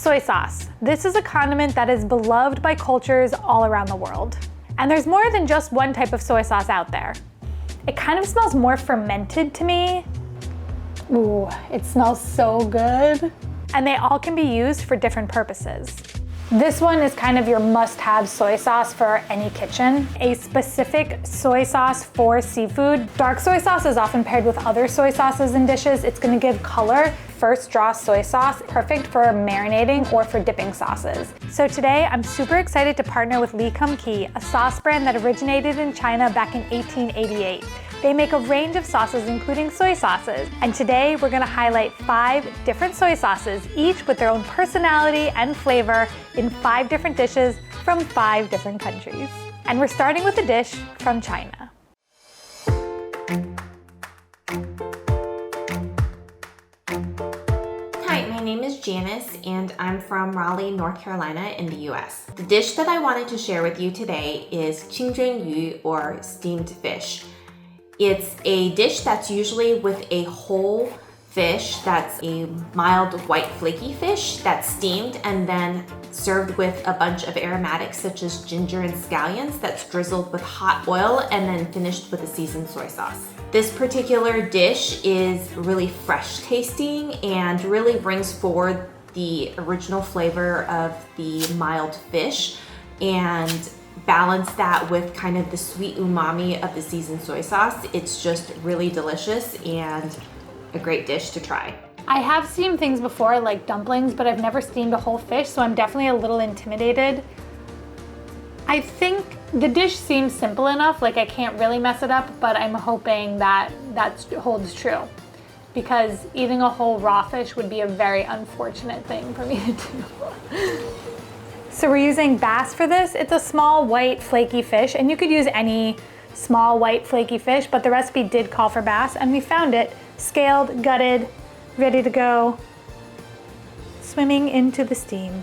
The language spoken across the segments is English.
Soy sauce. This is a condiment that is beloved by cultures all around the world. And there's more than just one type of soy sauce out there. It kind of smells more fermented to me. Ooh, it smells so good. And they all can be used for different purposes. This one is kind of your must-have soy sauce for any kitchen. A specific soy sauce for seafood. Dark soy sauce is often paired with other soy sauces in dishes. It's gonna give color. First draw soy sauce, perfect for marinating or for dipping sauces. So today I'm super excited to partner with Lee Kum Kee, a sauce brand that originated in China back in 1888. They make a range of sauces, including soy sauces. And today we're gonna highlight 5 different soy sauces, each with their own personality and flavor in 5 different dishes from 5 different countries. And we're starting with a dish from China. Hi, my name is Janice and I'm from Raleigh, North Carolina in the US. The dish that I wanted to share with you today is Qīngzhēng Yú, or steamed fish. It's a dish that's usually with a whole fish that's a mild white flaky fish that's steamed and then served with a bunch of aromatics such as ginger and scallions that's drizzled with hot oil and then finished with a seasoned soy sauce. This particular dish is really fresh tasting and really brings forward the original flavor of the mild fish and balance that with kind of the sweet umami of the seasoned soy sauce. It's just really delicious and a great dish to try. I have steamed things before, like dumplings, but I've never steamed a whole fish, so I'm definitely a little intimidated. I think the dish seems simple enough, like I can't really mess it up, but I'm hoping that holds true, because eating a whole raw fish would be a very unfortunate thing for me to do. So we're using bass for this. It's a small white flaky fish, and you could use any small white flaky fish, but the recipe did call for bass, and we found it scaled, gutted, ready to go, swimming into the steam.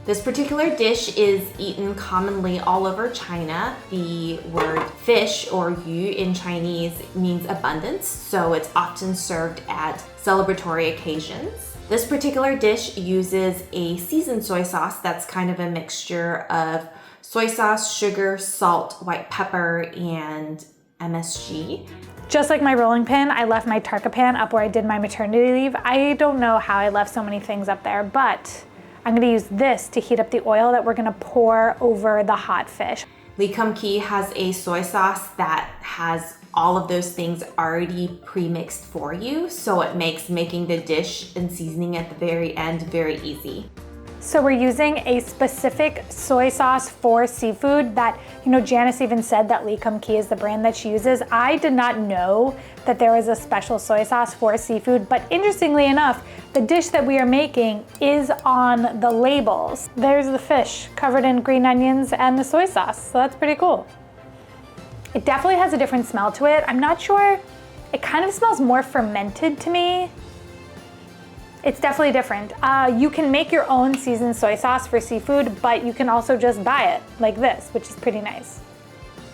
This particular dish is eaten commonly all over China. The word fish, or yu in Chinese, means abundance, so it's often served at celebratory occasions. This particular dish uses a seasoned soy sauce that's kind of a mixture of soy sauce, sugar, salt, white pepper, and MSG. Just like my rolling pin, I left my tarka pan up where I did my maternity leave. I don't know how I left so many things up there, but I'm gonna use this to heat up the oil that we're gonna pour over the hot fish. Lee Kum Kee has a soy sauce that has all of those things already pre-mixed for you, so it makes making the dish and seasoning at the very end very easy. So we're using a specific soy sauce for seafood that, Janice even said that Lee Kum Kee is the brand that she uses. I did not know that there was a special soy sauce for seafood, but interestingly enough, the dish that we are making is on the labels. There's the fish covered in green onions and the soy sauce, so that's pretty cool. It definitely has a different smell to it. I'm not sure, it kind of smells more fermented to me. It's definitely different. You can make your own seasoned soy sauce for seafood, but you can also just buy it like this, which is pretty nice.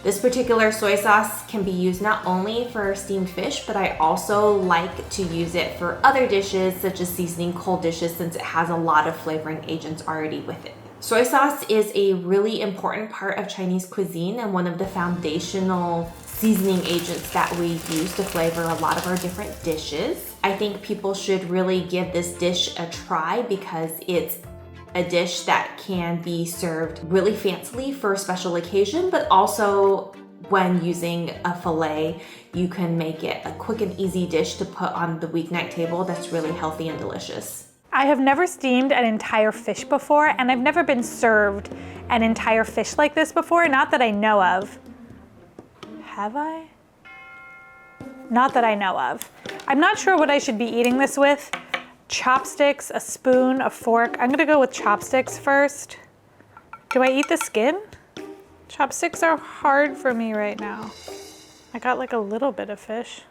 This particular soy sauce can be used not only for steamed fish, but I also like to use it for other dishes, such as seasoning cold dishes, since it has a lot of flavoring agents already with it. Soy sauce is a really important part of Chinese cuisine and one of the foundational seasoning agents that we use to flavor a lot of our different dishes. I think people should really give this dish a try because it's a dish that can be served really fancily for a special occasion, but also when using a fillet, you can make it a quick and easy dish to put on the weeknight table that's really healthy and delicious. I have never steamed an entire fish before, and I've never been served an entire fish like this before, not that I know of. Have I? Not that I know of. I'm not sure what I should be eating this with. Chopsticks, a spoon, a fork. I'm gonna go with chopsticks first. Do I eat the skin? Chopsticks are hard for me right now. I got like a little bit of fish.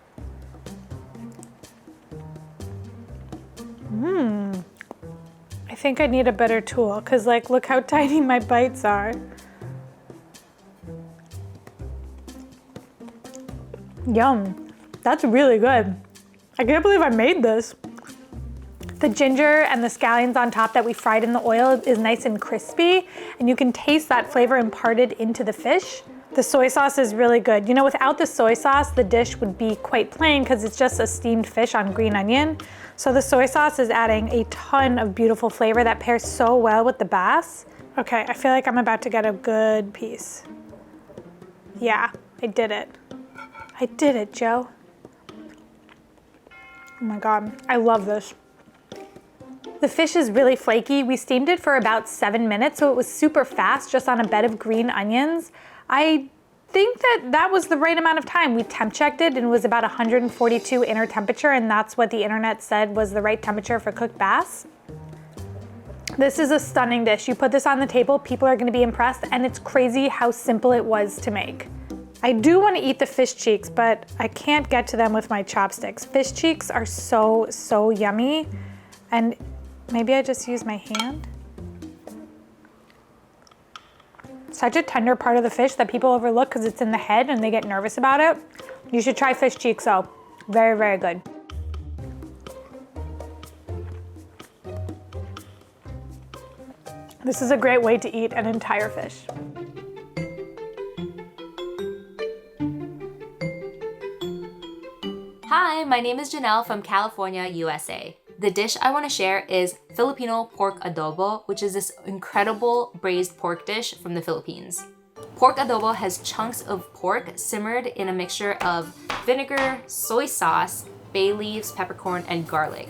I think I need a better tool because look how tiny my bites are. Yum, that's really good. I can't believe I made this. The ginger and the scallions on top that we fried in the oil is nice and crispy, and you can taste that flavor imparted into the fish. The soy sauce is really good. You know, without the soy sauce, the dish would be quite plain because it's just a steamed fish on green onion. So the soy sauce is adding a ton of beautiful flavor that pairs so well with the bass. Okay, I feel like I'm about to get a good piece. Yeah, I did it. I did it, Joe. Oh my God, I love this. The fish is really flaky. We steamed it for about 7 minutes, so it was super fast just on a bed of green onions. I think that was the right amount of time. We temp checked it and it was about 142 inner temperature, and that's what the internet said was the right temperature for cooked bass. This is a stunning dish. You put this on the table, people are gonna be impressed, and it's crazy how simple it was to make. I do wanna eat the fish cheeks, but I can't get to them with my chopsticks. Fish cheeks are so, so yummy, and maybe I just use my hand. Such a tender part of the fish that people overlook because it's in the head and they get nervous about it. You should try fish cheeks though. Very, very good. This is a great way to eat an entire fish. Hi, my name is Jeanelle from California, USA. The dish I want to share is Filipino pork adobo, which is this incredible braised pork dish from the Philippines. Pork adobo has chunks of pork simmered in a mixture of vinegar, soy sauce, bay leaves, peppercorn, and garlic.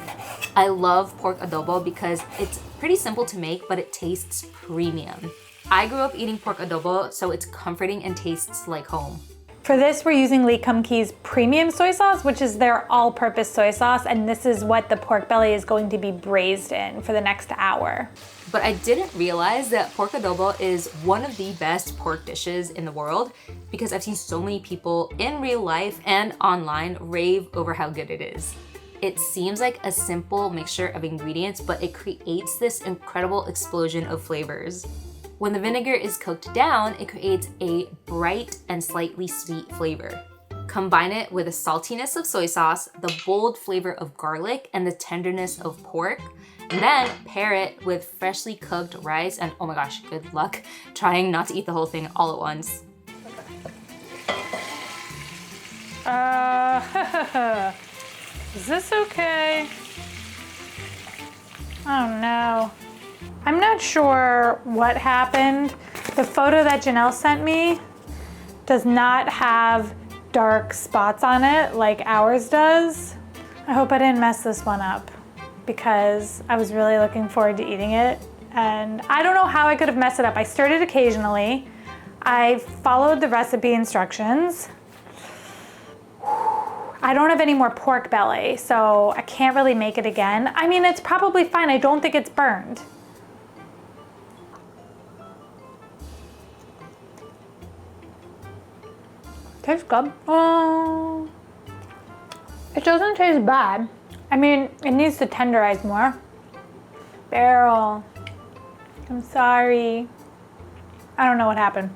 I love pork adobo because it's pretty simple to make, but it tastes premium. I grew up eating pork adobo, so it's comforting and tastes like home. For this, we're using Lee Kum Kee's premium soy sauce, which is their all-purpose soy sauce, and this is what the pork belly is going to be braised in for the next hour. But I didn't realize that pork adobo is one of the best pork dishes in the world because I've seen so many people in real life and online rave over how good it is. It seems like a simple mixture of ingredients, but it creates this incredible explosion of flavors. When the vinegar is cooked down, it creates a bright and slightly sweet flavor. Combine it with the saltiness of soy sauce, the bold flavor of garlic, and the tenderness of pork, and then pair it with freshly cooked rice, and oh my gosh, good luck trying not to eat the whole thing all at once. Is this okay? Oh no. I'm not sure what happened. The photo that Jeanelle sent me does not have dark spots on it like ours does. I hope I didn't mess this one up because I was really looking forward to eating it. And I don't know how I could have messed it up. I stirred it occasionally. I followed the recipe instructions. I don't have any more pork belly, so I can't really make it again. I mean, it's probably fine. I don't think it's burned. Tastes good. Oh, it doesn't taste bad. I mean, it needs to tenderize more. Beryl, I'm sorry. I don't know what happened.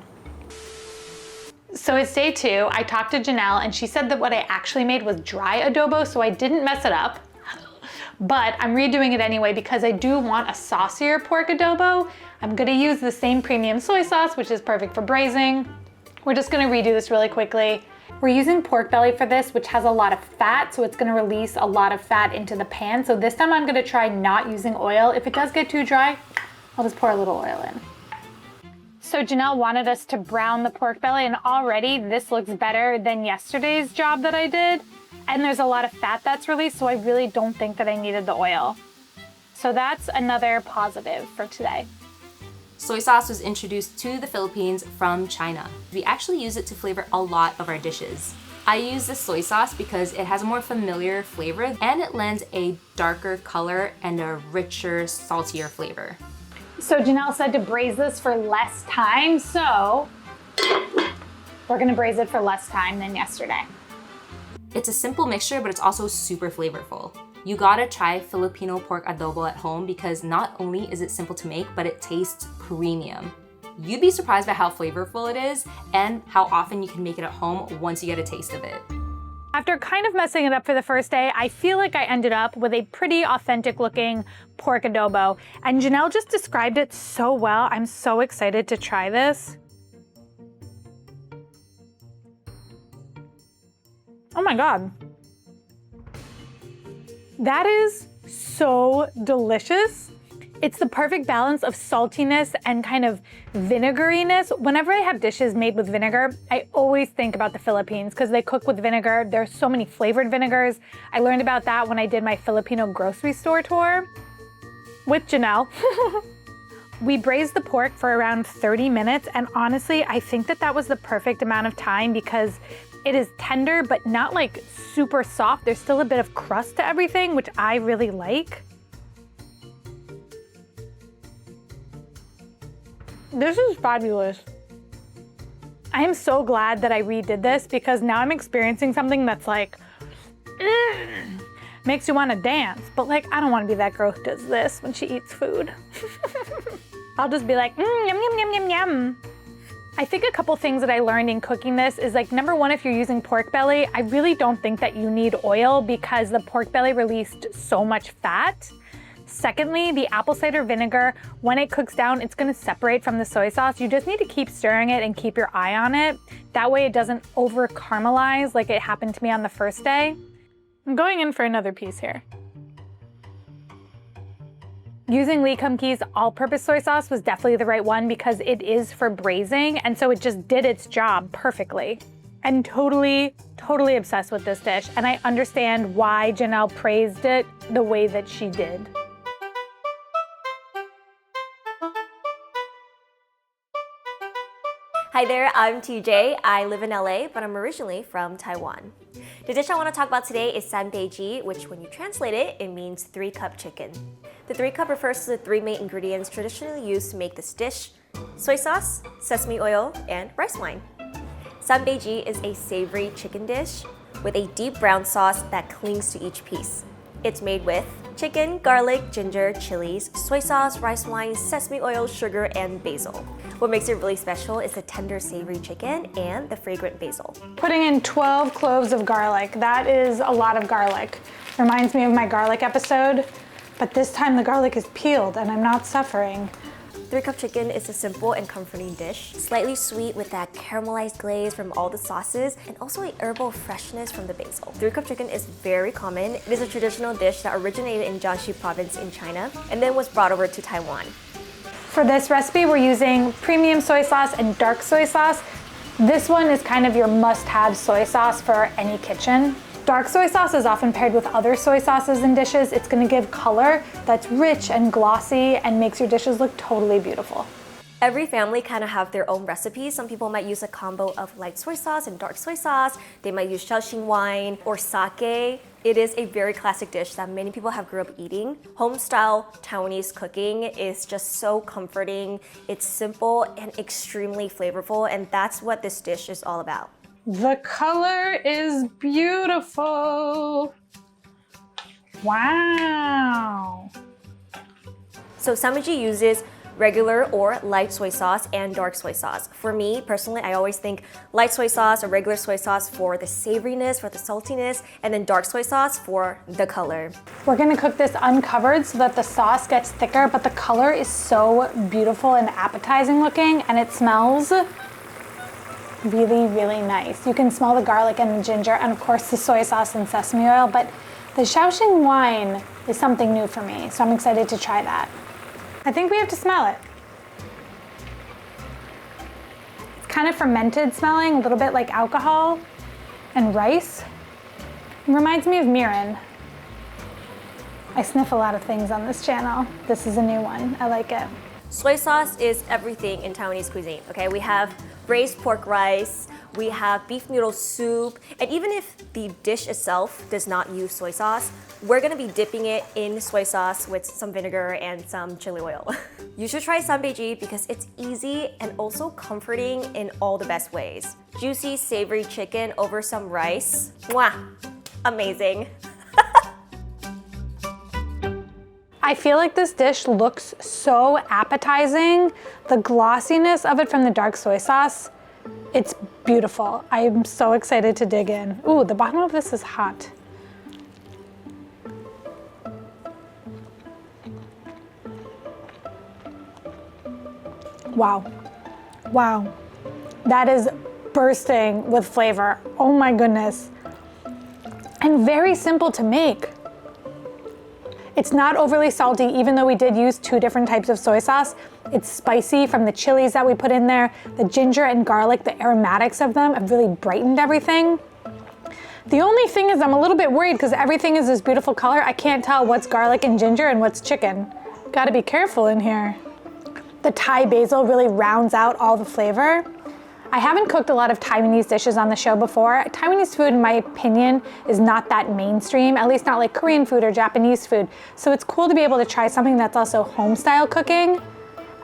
So it's day 2. I talked to Jeanelle and she said that what I actually made was dry adobo, so I didn't mess it up. But I'm redoing it anyway because I do want a saucier pork adobo. I'm gonna use the same premium soy sauce, which is perfect for braising. We're just gonna redo this really quickly. We're using pork belly for this, which has a lot of fat, so it's gonna release a lot of fat into the pan. So this time I'm gonna try not using oil. If it does get too dry, I'll just pour a little oil in. So Jeanelle wanted us to brown the pork belly, and already this looks better than yesterday's job that I did. And there's a lot of fat that's released, so I really don't think that I needed the oil. So that's another positive for today. Soy sauce was introduced to the Philippines from China. We actually use it to flavor a lot of our dishes. I use this soy sauce because it has a more familiar flavor and it lends a darker color and a richer, saltier flavor. So Jeanelle said to braise this for less time, so we're gonna braise it for less time than yesterday. It's a simple mixture, but it's also super flavorful. You gotta try Filipino pork adobo at home because not only is it simple to make, but it tastes premium. You'd be surprised by how flavorful it is and how often you can make it at home once you get a taste of it. After kind of messing it up for the first day, I feel like I ended up with a pretty authentic looking pork adobo. And Jeanelle just described it so well. I'm so excited to try this. Oh my God. That is so delicious. It's the perfect balance of saltiness and kind of vinegariness. Whenever I have dishes made with vinegar, I always think about the Philippines because they cook with vinegar. There's so many flavored vinegars. I learned about that when I did my Filipino grocery store tour with Jeanelle. We braised the pork for around 30 minutes, and honestly, I think that was the perfect amount of time because it is tender, but not like super soft. There's still a bit of crust to everything, which I really like. This is fabulous. I am so glad that I redid this because now I'm experiencing something that's like, makes you want to dance. But like, I don't want to be that girl who does this when she eats food. I'll just be like, yum, yum, yum, yum, yum. I think a couple things that I learned in cooking this is like, number one, if you're using pork belly, I really don't think that you need oil because the pork belly released so much fat. Secondly, the apple cider vinegar, when it cooks down, it's gonna separate from the soy sauce. You just need to keep stirring it and keep your eye on it. That way it doesn't over caramelize like it happened to me on the first day. I'm going in for another piece here. Using Lee Kum Kee's all-purpose soy sauce was definitely the right one because it is for braising, and so it just did its job perfectly. I'm totally obsessed with this dish, and I understand why Jeanelle praised it the way that she did. Hi there, I'm TJ. I live in LA, but I'm originally from Taiwan. The dish I want to talk about today is San Bei Ji, which when you translate it, it means 3-cup chicken. The 3-cup refers to the 3 main ingredients traditionally used to make this dish: soy sauce, sesame oil, and rice wine. San Bei Ji is a savory chicken dish with a deep brown sauce that clings to each piece. It's made with chicken, garlic, ginger, chilies, soy sauce, rice wine, sesame oil, sugar, and basil. What makes it really special is the tender savory chicken and the fragrant basil. Putting in 12 cloves of garlic, that is a lot of garlic. Reminds me of my garlic episode, but this time the garlic is peeled and I'm not suffering. 3-cup chicken is a simple and comforting dish, slightly sweet with that caramelized glaze from all the sauces, and also a herbal freshness from the basil. 3-cup chicken is very common. It is a traditional dish that originated in Jiangxi province in China and then was brought over to Taiwan. For this recipe, we're using premium soy sauce and dark soy sauce. This one is kind of your must-have soy sauce for any kitchen. Dark soy sauce is often paired with other soy sauces in dishes. It's gonna give color that's rich and glossy and makes your dishes look totally beautiful. Every family kind of have their own recipes. Some people might use a combo of light soy sauce and dark soy sauce. They might use Shaoxing wine or sake. It is a very classic dish that many people have grew up eating. Home-style Taiwanese cooking is just so comforting. It's simple and extremely flavorful, and that's what this dish is all about. The color is beautiful. Wow. So San Bei Ji uses regular or light soy sauce and dark soy sauce. For me, personally, I always think light soy sauce or regular soy sauce for the savoriness, for the saltiness, and then dark soy sauce for the color. We're gonna cook this uncovered so that the sauce gets thicker, but the color is so beautiful and appetizing looking, and it smells really, really nice. You can smell the garlic and the ginger, and of course the soy sauce and sesame oil, but the Shaoxing wine is something new for me, so I'm excited to try that. I think we have to smell it. It's kind of fermented smelling, a little bit like alcohol and rice. It reminds me of mirin. I sniff a lot of things on this channel. This is a new one, I like it. Soy sauce is everything in Taiwanese cuisine, okay? We have braised pork rice, we have beef noodle soup, and even if the dish itself does not use soy sauce, we're gonna be dipping it in soy sauce with some vinegar and some chili oil. You should try San Bei Ji because it's easy and also comforting in all the best ways. Juicy, savory chicken over some rice. Mwah! Amazing. I feel like this dish looks so appetizing. The glossiness of it from the dark soy sauce It's beautiful. I'm so excited to dig in. Ooh, the bottom of this is hot. Wow. Wow. That is bursting with flavor. Oh my goodness. And very simple to make. It's not overly salty, even though we did use 2 different types of soy sauce. It's spicy from the chilies that we put in there. The ginger and garlic, the aromatics of them have really brightened everything. The only thing is I'm a little bit worried because everything is this beautiful color. I can't tell what's garlic and ginger and what's chicken. Gotta be careful in here. The Thai basil really rounds out all the flavor. I haven't cooked a lot of Taiwanese dishes on the show before. Taiwanese food, in my opinion, is not that mainstream, at least not like Korean food or Japanese food. So it's cool to be able to try something that's also home-style cooking.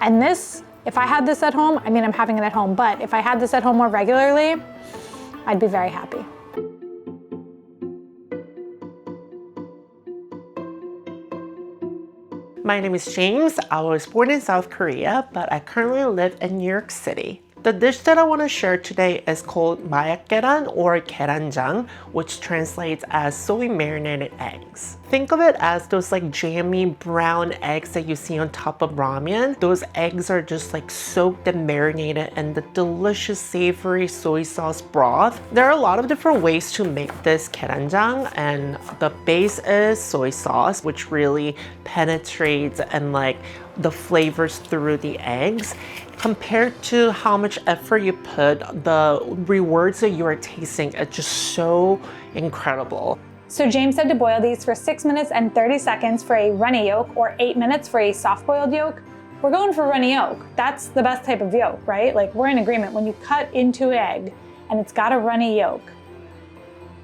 And this, if I had this at home, I mean, I'm having it at home, but if I had this at home more regularly, I'd be very happy. My name is James. I was born in South Korea, but I currently live in New York City. The dish that I want to share today is called Mayak Gyeran or Gyeranjang, which translates as soy marinated eggs. Think of it as those like jammy brown eggs that you see on top of ramen. Those eggs are just like soaked and marinated in the delicious savory soy sauce broth. There are a lot of different ways to make this gyeranjang, and the base is soy sauce, which really penetrates and like the flavors through the eggs. Compared to how much effort you put, the rewards that you are tasting are just so incredible. So James said to boil these for 6 minutes and 30 seconds for a runny yolk or 8 minutes for a soft-boiled yolk. We're going for runny yolk. That's the best type of yolk, right? Like we're in agreement. When you cut into egg and it's got a runny yolk,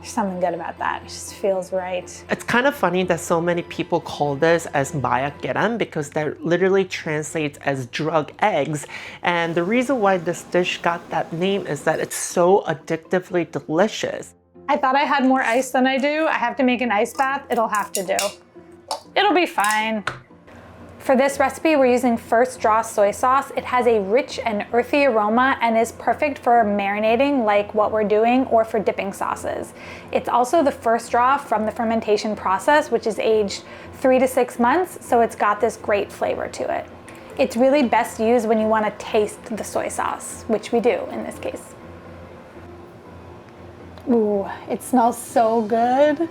there's something good about that. It just feels right. It's kind of funny that so many people call this as Mayak Gyeran because that literally translates as drug eggs. And the reason why this dish got that name is that it's so addictively delicious. I thought I had more ice than I do. I have to make an ice bath. It'll have to do. It'll be fine. For this recipe, we're using First Draw soy sauce. It has a rich and earthy aroma and is perfect for marinating like what we're doing or for dipping sauces. It's also the first draw from the fermentation process, which is aged 3 to 6 months, so it's got this great flavor to it. It's really best used when you want to taste the soy sauce, which we do in this case. Ooh, it smells so good.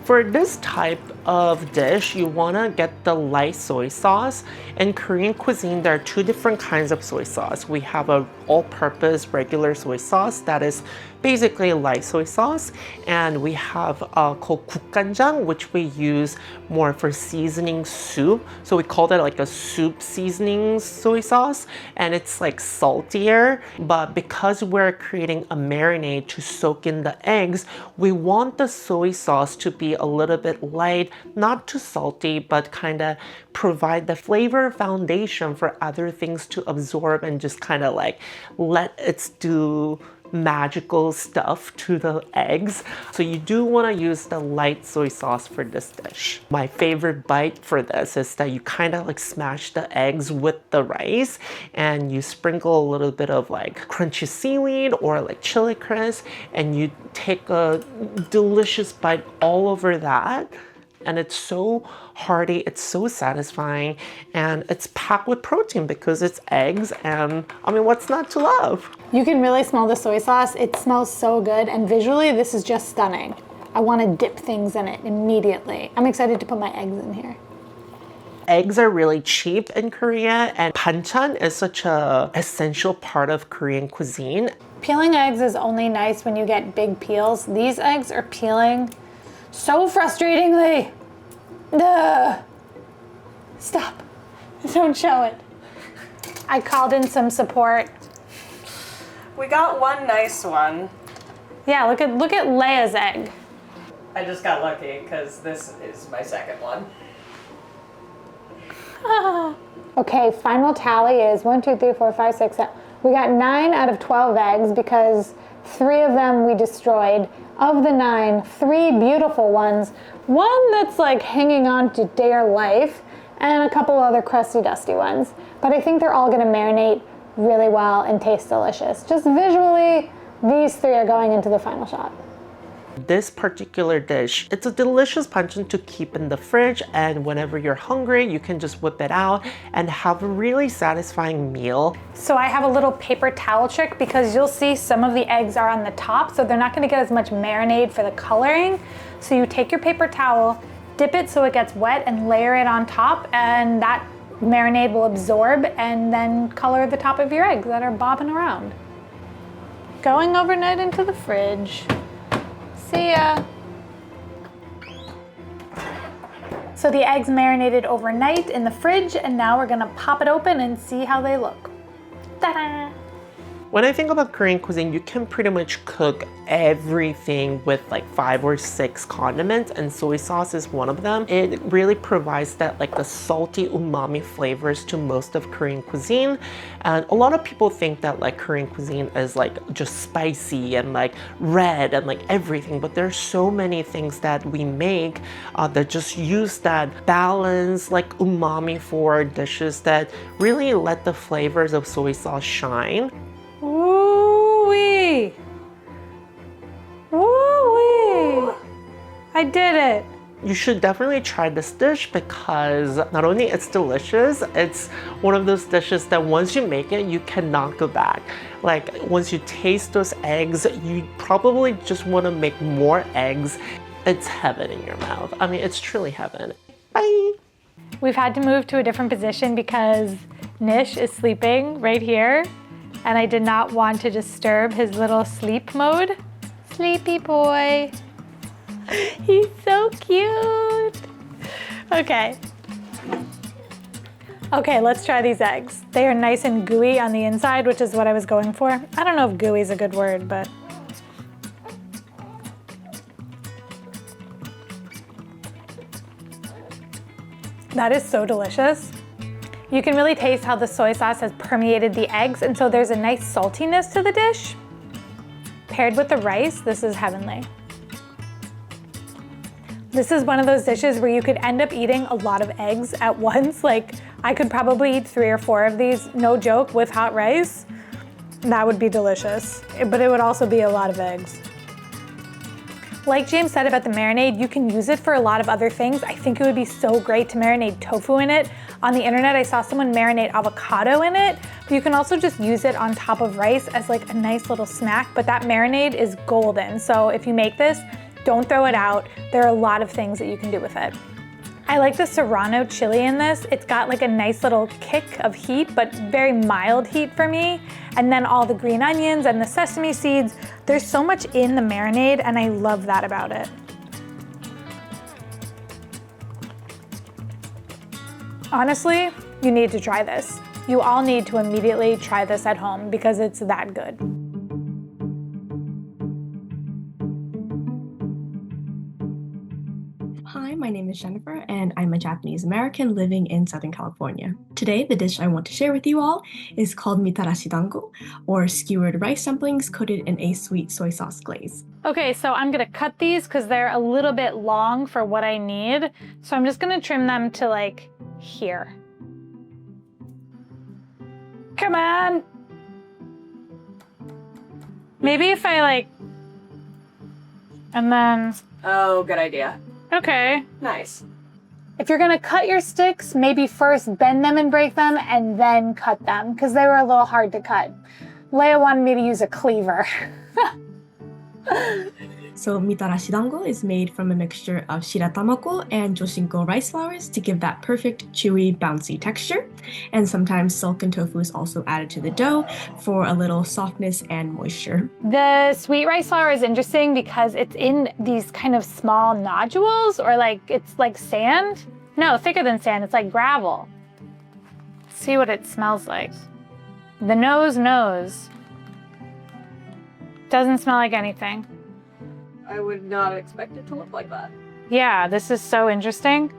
For this type of dish, you want to get the light soy sauce. In Korean cuisine, there are 2 different kinds of soy sauce. We have a all-purpose regular soy sauce that is basically light soy sauce, and we have called 국간장, which we use more for seasoning soup. So we call that like a soup seasoning soy sauce, and it's like saltier. But because we're creating a marinade to soak in the eggs, we want the soy sauce to be a little bit light, not too salty, but kind of provide the flavor foundation for other things to absorb and just kind of like let it do magical stuff to the eggs. So you do want to use the light soy sauce for this dish. My favorite bite for this is that you kind of like smash the eggs with the rice and you sprinkle a little bit of like crunchy seaweed or like chili crisp, and you take a delicious bite all over that. And it's so hearty, it's so satisfying, and it's packed with protein because it's eggs, and I mean, what's not to love? You can really smell the soy sauce. It smells so good, and visually, this is just stunning. I want to dip things in it immediately. I'm excited to put my eggs in here. Eggs are really cheap in Korea, and banchan is such an essential part of Korean cuisine. Peeling eggs is only nice when you get big peels. These eggs are peeling so frustratingly. Duh. Stop. Don't show it. I called in some support. We got one nice one. Yeah, look at Leia's egg. I just got lucky because this is my second one. Okay, final tally is 1, 2, 3, 4, 5, 6, 7. We got 9 out of 12 eggs because 3 of them we destroyed. Of the 9, 3 beautiful ones, 1 that's like hanging on to dear life, and a couple other crusty dusty ones. But I think they're all gonna marinate really well and taste delicious. Just visually, these three are going into the final shot. This particular dish, it's a delicious pancit to keep in the fridge, and whenever you're hungry, you can just whip it out and have a really satisfying meal. So I have a little paper towel trick because you'll see some of the eggs are on the top, so they're not gonna get as much marinade for the coloring. So you take your paper towel, dip it so it gets wet, and layer it on top, and that marinade will absorb and then color the top of your eggs that are bobbing around. Going overnight into the fridge. See ya. So the eggs marinated overnight in the fridge, and now we're gonna pop it open and see how they look. Ta-da! When I think about Korean cuisine, you can pretty much cook everything with like 5 or 6 condiments, and soy sauce is one of them. It really provides that like the salty umami flavors to most of Korean cuisine. And a lot of people think that like Korean cuisine is like just spicy and like red and like everything, but there's so many things that we make that just use that balance like umami for our dishes that really let the flavors of soy sauce shine. Woo-wee! Woo-wee! I did it! You should definitely try this dish because not only it's delicious, it's one of those dishes that once you make it, you cannot go back. Like once you taste those eggs, you probably just want to make more eggs. It's heaven in your mouth. I mean, it's truly heaven. Bye! We've had to move to a different position because Nish is sleeping right here, and I did not want to disturb his little sleep mode. Sleepy boy. He's so cute. Okay. Okay, let's try these eggs. They are nice and gooey on the inside, which is what I was going for. I don't know if gooey is a good word, but. That is so delicious. You can really taste how the soy sauce has permeated the eggs, and so there's a nice saltiness to the dish. Paired with the rice, this is heavenly. This is one of those dishes where you could end up eating a lot of eggs at once. Like, I could probably eat 3 or 4 of these, no joke, with hot rice. That would be delicious, but it would also be a lot of eggs. Like James said about the marinade, you can use it for a lot of other things. I think it would be so great to marinate tofu in it. On the internet, I saw someone marinate avocado in it, but you can also just use it on top of rice as like a nice little snack, but that marinade is golden. So if you make this, don't throw it out. There are a lot of things that you can do with it. I like the serrano chili in this. It's got like a nice little kick of heat, but very mild heat for me. And then all the green onions and the sesame seeds. There's so much in the marinade, and I love that about it. Honestly, you need to try this. You all need to immediately try this at home because it's that good. Hi, my name is Jennifer, and I'm a Japanese American living in Southern California. Today, the dish I want to share with you all is called Mitarashi Dango, or skewered rice dumplings coated in a sweet soy sauce glaze. Okay, so I'm gonna cut these because they're a little bit long for what I need. So I'm just gonna trim them to like here. Come on! Maybe if I like, and then, Oh, good idea. okay. Nice. If you're gonna cut your sticks, maybe first bend them and break them and then cut them because they were a little hard to cut. Leia wanted me to use a cleaver. So Mitarashi Dango is made from a mixture of shiratamako and joshinko rice flours to give that perfect, chewy, bouncy texture. And sometimes silken tofu is also added to the dough for a little softness and moisture. The sweet rice flour is interesting because it's in these kind of small nodules, or like it's like sand. No, thicker than sand, it's like gravel. Let's see what it smells like. The nose. Doesn't smell like anything. I would not expect it to look like that. Yeah, this is so interesting.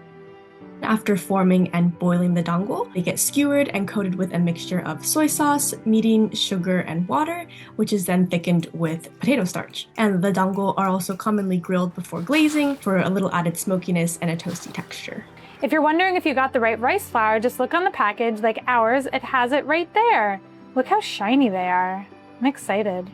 After forming and boiling the dango, they get skewered and coated with a mixture of soy sauce, mirin, sugar, and water, which is then thickened with potato starch. And the dango are also commonly grilled before glazing for a little added smokiness and a toasty texture. If you're wondering if you got the right rice flour, just look on the package like ours. It has it right there. Look how shiny they are. I'm excited.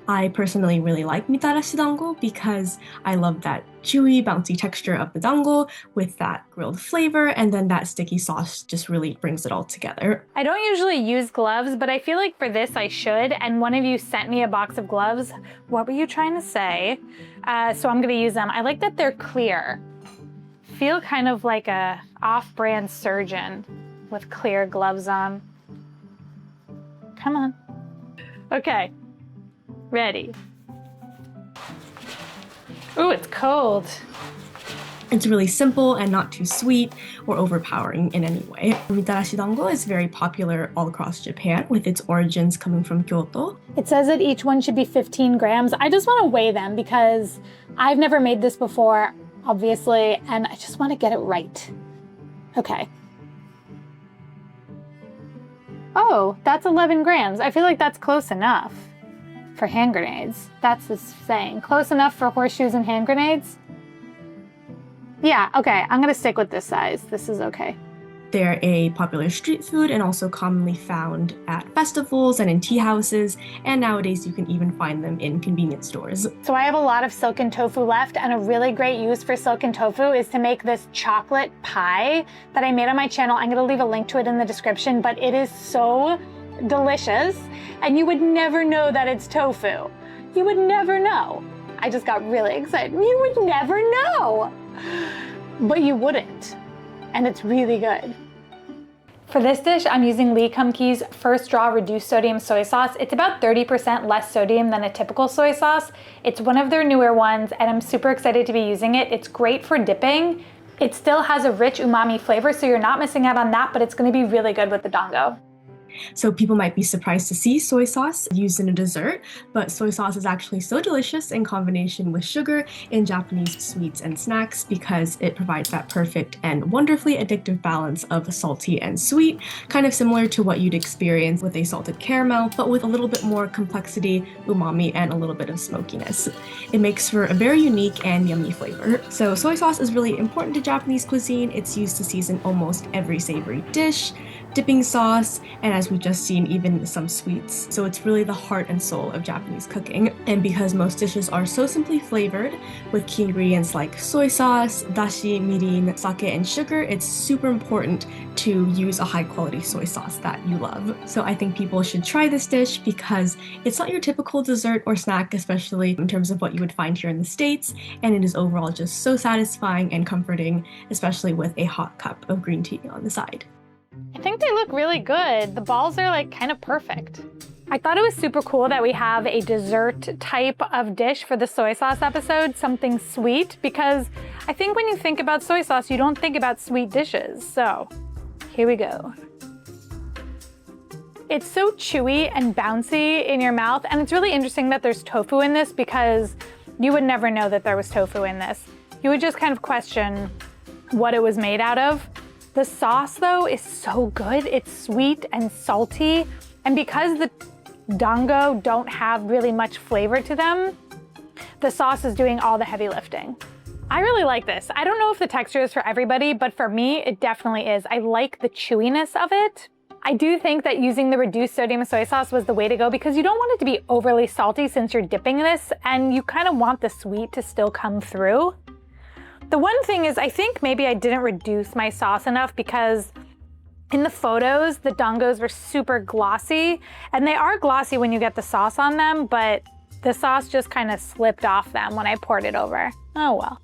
I personally really like Mitarashi dango because I love that chewy, bouncy texture of the dango with that grilled flavor, and then that sticky sauce just really brings it all together. I don't usually use gloves, but I feel like for this I should, and one of you sent me a box of gloves. What were you trying to say? So I'm gonna use them. I like that they're clear. Feel kind of like a off-brand surgeon with clear gloves on. Come on. Okay. Ready. Ooh, it's cold. It's really simple and not too sweet or overpowering in any way. Mitarashi dango is very popular all across Japan, with its origins coming from Kyoto. It says that each one should be 15 grams. I just want to weigh them because I've never made this before, obviously, and I just want to get it right. Okay. Oh, that's 11 grams. I feel like that's close enough for hand grenades. That's the saying. Close enough for horseshoes and hand grenades? Yeah, okay, I'm gonna stick with this size. This is okay. They're a popular street food and also commonly found at festivals and in tea houses, and nowadays you can even find them in convenience stores. So I have a lot of silken tofu left, and a really great use for silken tofu is to make this chocolate pie that I made on my channel. I'm gonna leave a link to it in the description, but it is so delicious, and you would never know that it's tofu. You would never know. I just got really excited. You would never know, but you wouldn't. And it's really good. For this dish, I'm using Lee Kum Kee's First Draw Reduced Sodium Soy Sauce. It's about 30% less sodium than a typical soy sauce. It's one of their newer ones, and I'm super excited to be using it. It's great for dipping. It still has a rich umami flavor, so you're not missing out on that, but it's gonna be really good with the dango. So people might be surprised to see soy sauce used in a dessert, but soy sauce is actually so delicious in combination with sugar in Japanese sweets and snacks because it provides that perfect and wonderfully addictive balance of salty and sweet, kind of similar to what you'd experience with a salted caramel, but with a little bit more complexity, umami, and a little bit of smokiness. It makes for a very unique and yummy flavor. So soy sauce is really important to Japanese cuisine. It's used to season almost every savory dish, dipping sauce, and as we've just seen, even some sweets. So it's really the heart and soul of Japanese cooking. And because most dishes are so simply flavored with key ingredients like soy sauce, dashi, mirin, sake, and sugar, it's super important to use a high quality soy sauce that you love. So I think people should try this dish because it's not your typical dessert or snack, especially in terms of what you would find here in the States, and it is overall just so satisfying and comforting, especially with a hot cup of green tea on the side. I think they look really good. The balls are like kind of perfect. I thought it was super cool that we have a dessert type of dish for the soy sauce episode, something sweet, because I think when you think about soy sauce, you don't think about sweet dishes. So here we go. It's so chewy and bouncy in your mouth, and it's really interesting that there's tofu in this because you would never know that there was tofu in this. You would just kind of question what it was made out of. The sauce, though, is so good. It's sweet and salty. And because the dango don't have really much flavor to them, the sauce is doing all the heavy lifting. I really like this. I don't know if the texture is for everybody, but for me, it definitely is. I like the chewiness of it. I do think that using the reduced sodium soy sauce was the way to go because you don't want it to be overly salty since you're dipping this, and you kind of want the sweet to still come through. The one thing is, I think maybe I didn't reduce my sauce enough because in the photos, the dangos were super glossy, and they are glossy when you get the sauce on them, but the sauce just kind of slipped off them when I poured it over. Oh well.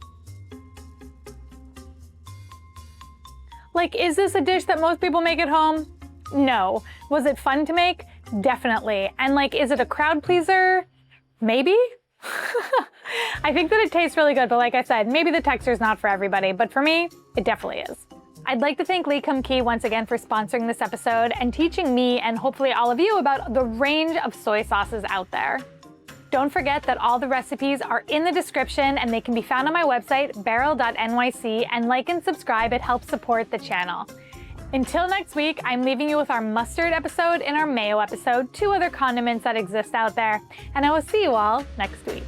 Like, is this a dish that most people make at home? No. Was it fun to make? Definitely. And like, is it a crowd pleaser? Maybe? I think that it tastes really good, but like I said, maybe the texture is not for everybody, but for me, it definitely is. I'd like to thank Lee Kum Kee once again for sponsoring this episode and teaching me and hopefully all of you about the range of soy sauces out there. Don't forget that all the recipes are in the description and they can be found on my website, beryl.nyc, and like and subscribe, it helps support the channel. Until next week, I'm leaving you with our mustard episode and our mayo episode, two other condiments that exist out there, and I will see you all next week.